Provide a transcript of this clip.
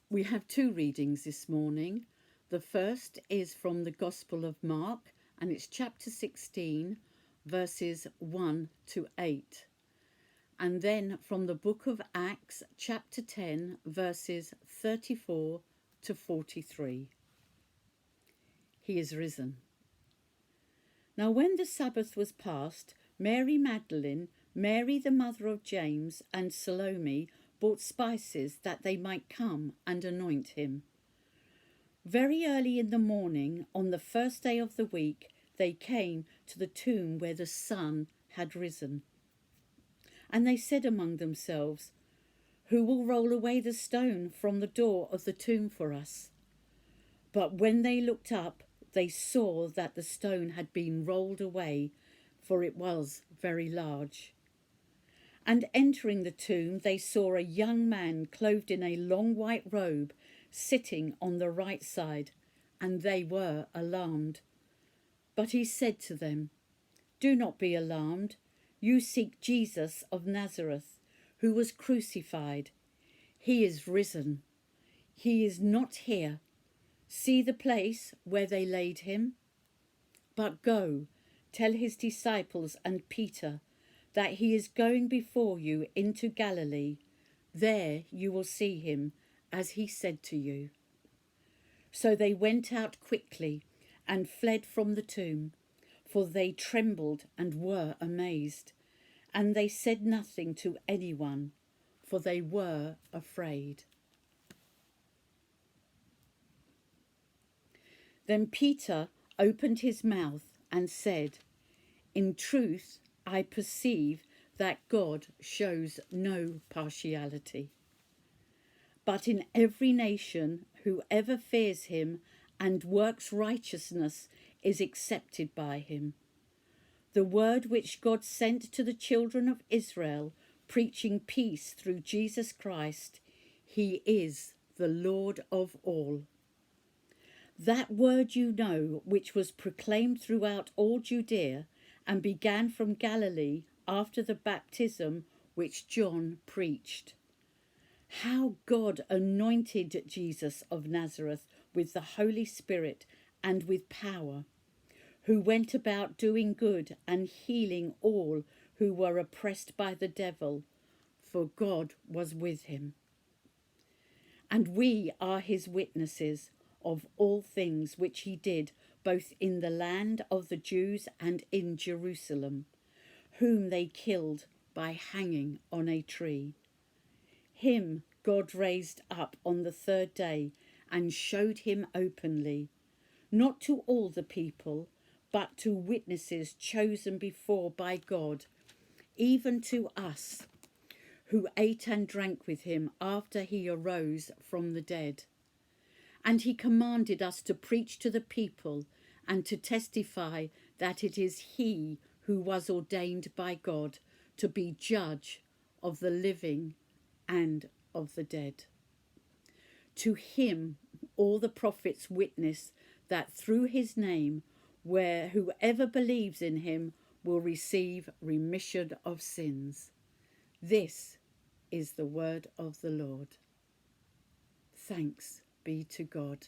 We have two readings this morning. The first is from the Gospel of Mark, and it's chapter 16, verses 1 to 8. And then from the book of Acts, chapter 10, verses 34 to 43. He is risen. Now when the Sabbath was past, Mary Magdalene, Mary the mother of James, and Salome bought spices that they might come and anoint him. Very early in the morning, on the first day of the week, they came to the tomb where the sun had risen. And they said among themselves, "Who will roll away the stone from the door of the tomb for us?" But when they looked up, they saw that the stone had been rolled away, for it was very large. And entering the tomb, they saw a young man clothed in a long white robe, sitting on the right side, and they were alarmed. But he said to them, "Do not be alarmed. You seek Jesus of Nazareth, who was crucified. He is risen. He is not here. See the place where they laid him? But go, tell his disciples and Peter that he is going before you into Galilee. There you will see him, as he said to you." So they went out quickly and fled from the tomb, for they trembled and were amazed. And they said nothing to anyone, for they were afraid. Then Peter opened his mouth and said, "In truth, I perceive that God shows no partiality. But in every nation, whoever fears him and works righteousness is accepted by him. The word which God sent to the children of Israel, preaching peace through Jesus Christ, he is the Lord of all. That word you know, which was proclaimed throughout all Judea and began from Galilee after the baptism which John preached. How God anointed Jesus of Nazareth with the Holy Spirit and with power, who went about doing good and healing all who were oppressed by the devil, for God was with him. And we are his witnesses of all things which he did, both in the land of the Jews and in Jerusalem, whom they killed by hanging on a tree. Him God raised up on the third day and showed him openly, not to all the people, but to witnesses chosen before by God, even to us, who ate and drank with him after he arose from the dead. And he commanded us to preach to the people and to testify that it is he who was ordained by God to be judge of the living and of the dead. To him all the prophets witness that through his name, where whoever believes in him will receive remission of sins. This is the word of the Lord. Thanks be to God.